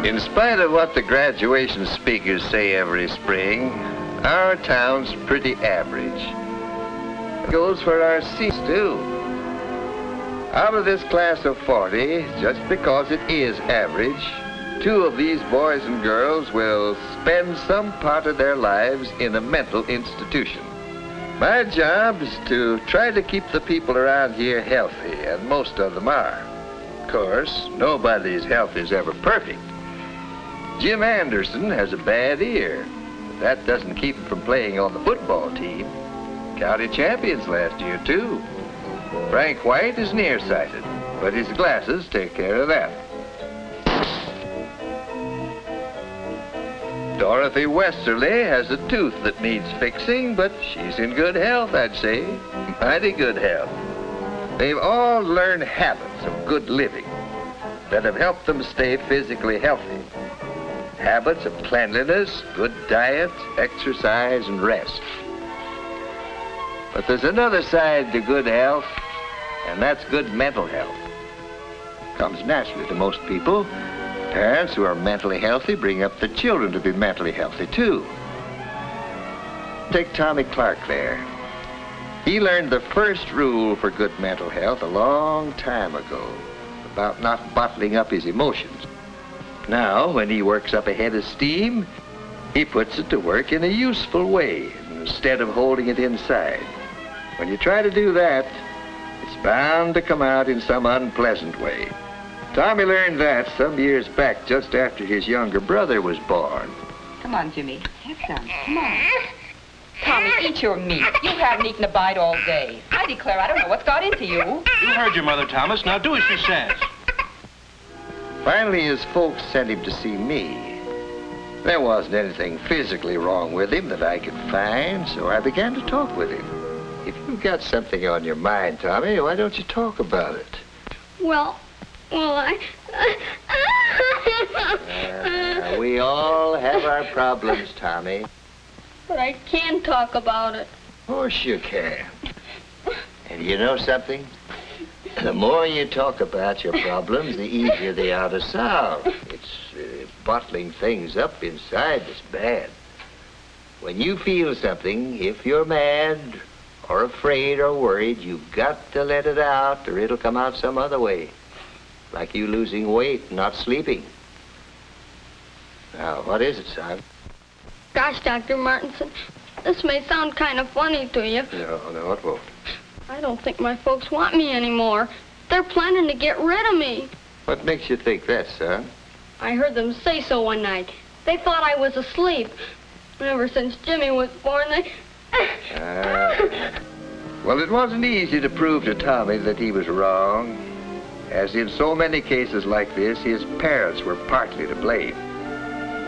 In spite of what the graduation speakers say every spring, our town's pretty average. It goes for our seats, too. Out of this class of 40, just because it is average, 2 of these boys and girls will spend some part of their lives in a mental institution. My job is to try to keep the people around here healthy, and most of them are. Of course, nobody's health is ever perfect. Jim Anderson has a bad ear, but that doesn't keep him from playing on the football team. County champions last year, too. Frank White is nearsighted, but his glasses take care of that. Dorothy Westerly has a tooth that needs fixing, but she's in good health, I'd say. Mighty good health. They've all learned habits of good living that have helped them stay physically healthy. Habits of cleanliness, good diet, exercise, and rest. But there's another side to good health, and that's good mental health. Comes naturally to most people. Parents who are mentally healthy bring up their children to be mentally healthy, too. Take Tommy Clark there. He learned the first rule for good mental health a long time ago, about not bottling up his emotions. Now, when he works up a head of steam, he puts it to work in a useful way instead of holding it inside. When you try to do that, it's bound to come out in some unpleasant way. Tommy learned that some years back, just after his younger brother was born. Come on, Jimmy. Have some. Come on. Tommy, eat your meat. You haven't eaten a bite all day. I declare I don't know what's got into you. You heard your mother, Thomas. Now do as she says. Finally, his folks sent him to see me. There wasn't anything physically wrong with him that I could find, so I began to talk with him. If you've got something on your mind, Tommy, why don't you talk about it? Well, We all have our problems, Tommy. But I can talk about it. Of course you can. And you know something? The more you talk about your problems, the easier they are to solve. It's bottling things up inside that's bad. When you feel something, if you're mad or afraid or worried, you've got to let it out or it'll come out some other way. Like you losing weight and not sleeping. Now, what is it, son? Gosh, Dr. Martinson, this may sound kind of funny to you. No, it won't. I don't think my folks want me anymore. They're planning to get rid of me. What makes you think that, son? I heard them say so one night. They thought I was asleep. Ever since Jimmy was born, they... Well, it wasn't easy to prove to Tommy that he was wrong. As in so many cases like this, his parents were partly to blame.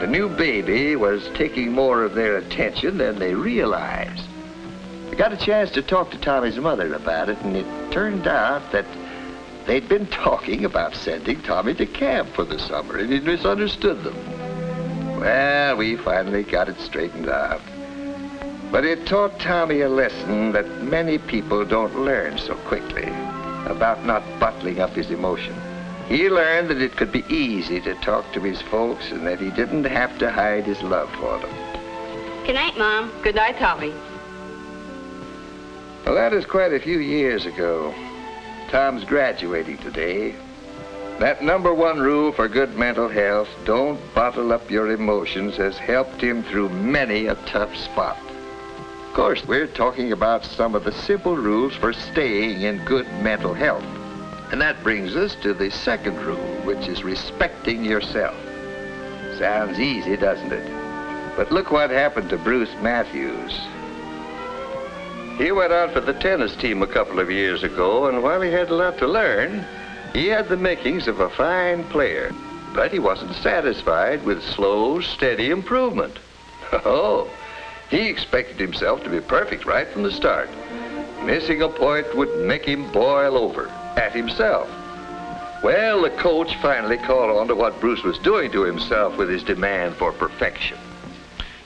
The new baby was taking more of their attention than they realized. I got a chance to talk to Tommy's mother about it, and it turned out that they'd been talking about sending Tommy to camp for the summer, and he'd misunderstood them. Well, we finally got it straightened out. But it taught Tommy a lesson that many people don't learn so quickly, about not bottling up his emotion. He learned that it could be easy to talk to his folks and that he didn't have to hide his love for them. Good night, Mom. Good night, Tommy. Well, that is quite a few years ago. Tom's graduating today. That #1 rule for good mental health, don't bottle up your emotions, has helped him through many a tough spot. Of course, we're talking about some of the simple rules for staying in good mental health. And that brings us to the second rule, which is respecting yourself. Sounds easy, doesn't it? But look what happened to Bruce Matthews. He went out for the tennis team a couple of years ago, and while he had a lot to learn, he had the makings of a fine player. But he wasn't satisfied with slow, steady improvement. Oh, he expected himself to be perfect right from the start. Missing a point would make him boil over at himself. Well, the coach finally caught on to what Bruce was doing to himself with his demand for perfection.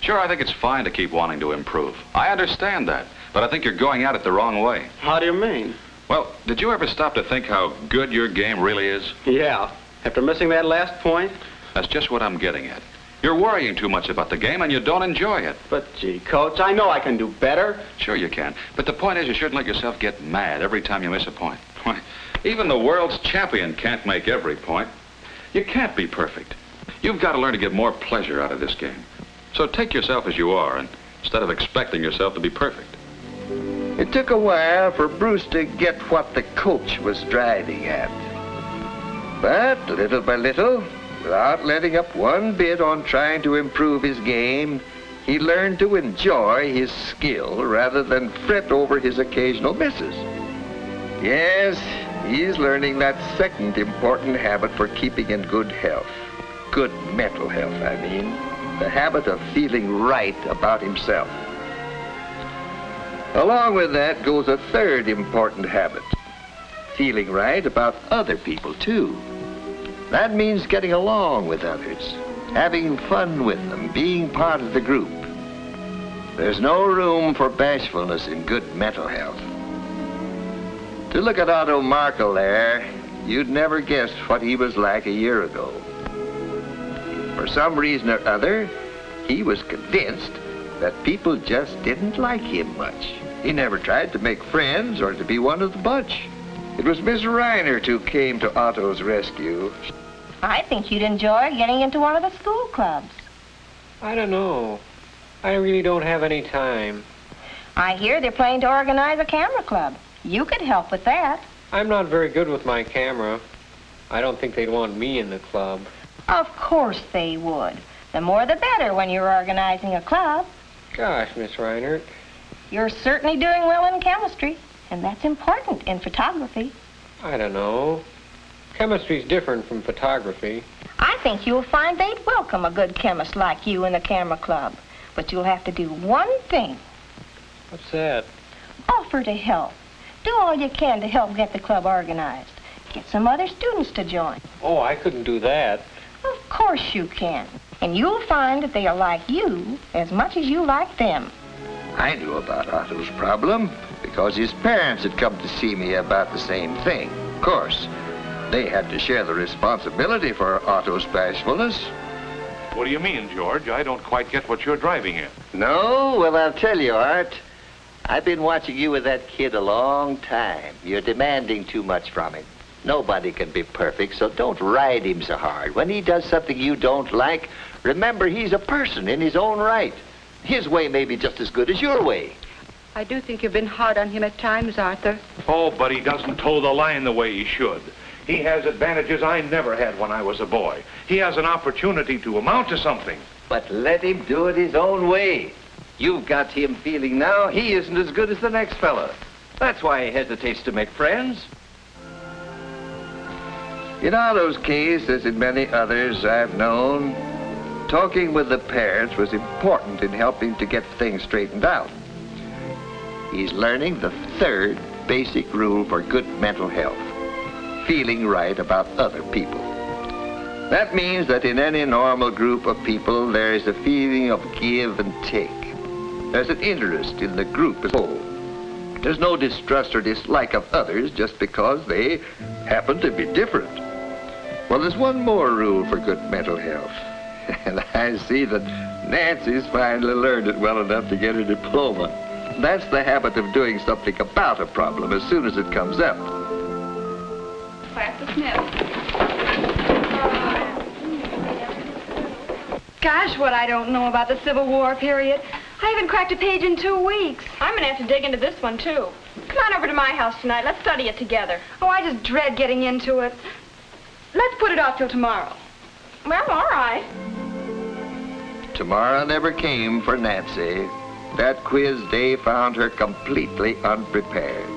Sure, I think it's fine to keep wanting to improve. I understand that, but I think you're going at it the wrong way. How do you mean? Well, did you ever stop to think how good your game really is? Yeah. After missing that last point? That's just what I'm getting at. You're worrying too much about the game and you don't enjoy it. But, gee, Coach, I know I can do better. Sure you can. But the point is you shouldn't let yourself get mad every time you miss a point. Why, even the world's champion can't make every point. You can't be perfect. You've got to learn to get more pleasure out of this game. So take yourself as you are and instead of expecting yourself to be perfect. It took a while for Bruce to get what the coach was driving at. But little by little, without letting up one bit on trying to improve his game, he learned to enjoy his skill rather than fret over his occasional misses. Yes, he's learning that second important habit for keeping in good health. Good mental health, I mean. The habit of feeling right about himself. Along with that goes a third important habit. Feeling right about other people, too. That means getting along with others, having fun with them, being part of the group. There's no room for bashfulness in good mental health. To look at Otto Markel there, you'd never guess what he was like a year ago. For some reason or other, he was convinced that people just didn't like him much. He never tried to make friends or to be one of the bunch. It was Miss Reinert who came to Otto's rescue. I think you'd enjoy getting into one of the school clubs. I don't know. I really don't have any time. I hear they're planning to organize a camera club. You could help with that. I'm not very good with my camera. I don't think they'd want me in the club. Of course they would. The more the better when you're organizing a club. Gosh, Miss Reinert. You're certainly doing well in chemistry, and that's important in photography. I don't know. Chemistry's different from photography. I think you'll find they'd welcome a good chemist like you in the camera club. But you'll have to do one thing. What's that? Offer to help. Do all you can to help get the club organized. Get some other students to join. Oh, I couldn't do that. Of course you can. And you'll find that they'll like you as much as you like them. I knew about Otto's problem because his parents had come to see me about the same thing. Of course, they had to share the responsibility for Otto's bashfulness. What do you mean, George? I don't quite get what you're driving at. No? Well, I'll tell you, Art. I've been watching you with that kid a long time. You're demanding too much from him. Nobody can be perfect, so don't ride him so hard. When he does something you don't like, remember he's a person in his own right. His way may be just as good as your way. I do think you've been hard on him at times, Arthur. Oh, but he doesn't toe the line the way he should. He has advantages I never had when I was a boy. He has an opportunity to amount to something. But let him do it his own way. You've got him feeling now he isn't as good as the next fella. That's why he hesitates to make friends. In Otto's case, as in many others I've known, talking with the parents was important in helping to get things straightened out. He's learning the third basic rule for good mental health, feeling right about other people. That means that in any normal group of people, there is a feeling of give and take. There's an interest in the group as a whole. There's no distrust or dislike of others just because they happen to be different. Well, there's one more rule for good mental health. And I see that Nancy's finally learned it well enough to get her diploma. That's the habit of doing something about a problem as soon as it comes up. Class dismissed. Gosh, what I don't know about the Civil War period. I haven't cracked a page in 2 weeks. I'm going to have to dig into this one, too. Come on over to my house tonight. Let's study it together. Oh, I just dread getting into it. Let's put it off till tomorrow. Well, all right. Tomorrow never came for Nancy. That quiz day found her completely unprepared.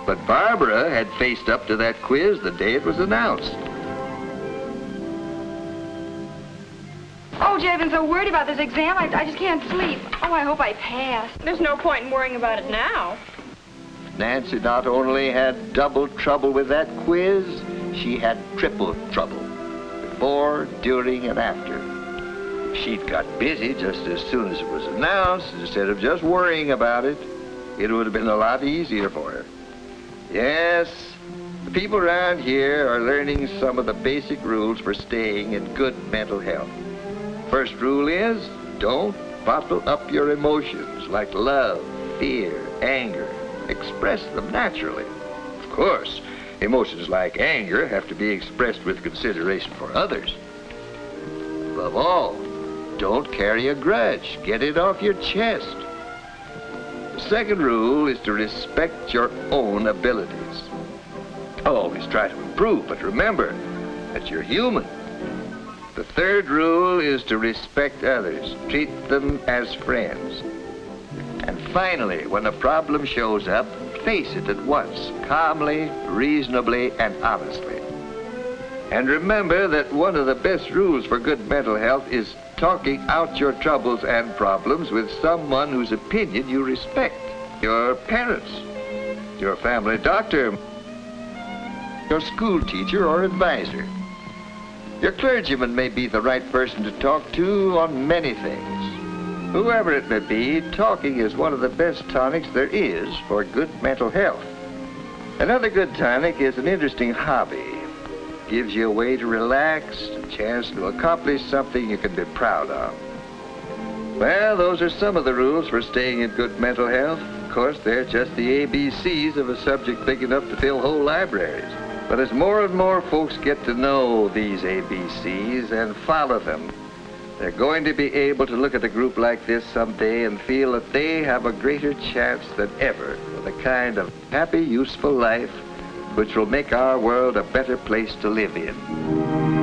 But Barbara had faced up to that quiz the day it was announced. Oh, Jay, I've been so worried about this exam, I just can't sleep. Oh, I hope I pass. There's no point in worrying about it now. Nancy not only had double trouble with that quiz, she had triple trouble. Before, during, and after. If she'd got busy just as soon as it was announced, instead of just worrying about it, it would have been a lot easier for her. Yes, The people around here are learning some of the basic rules for staying in good mental health. First rule is, don't bottle up your emotions like love, fear, anger. Express them naturally. Of course, emotions like anger have to be expressed with consideration for others. Above all, don't carry a grudge. Get it off your chest. The second rule is to respect your own abilities. Always try to improve, but remember that you're human. The third rule is to respect others. Treat them as friends. And finally, when a problem shows up, face it at once, calmly, reasonably, and honestly. And remember that one of the best rules for good mental health is talking out your troubles and problems with someone whose opinion you respect. Your parents, your family doctor, your school teacher or advisor. Your clergyman may be the right person to talk to on many things. Whoever it may be, talking is one of the best tonics there is for good mental health. Another good tonic is an interesting hobby. Gives you a way to relax, a chance to accomplish something you can be proud of. Well, those are some of the rules for staying in good mental health. Of course, they're just the ABCs of a subject big enough to fill whole libraries. But as more and more folks get to know these ABCs and follow them, they're going to be able to look at a group like this someday and feel that they have a greater chance than ever for the kind of happy, useful life which will make our world a better place to live in.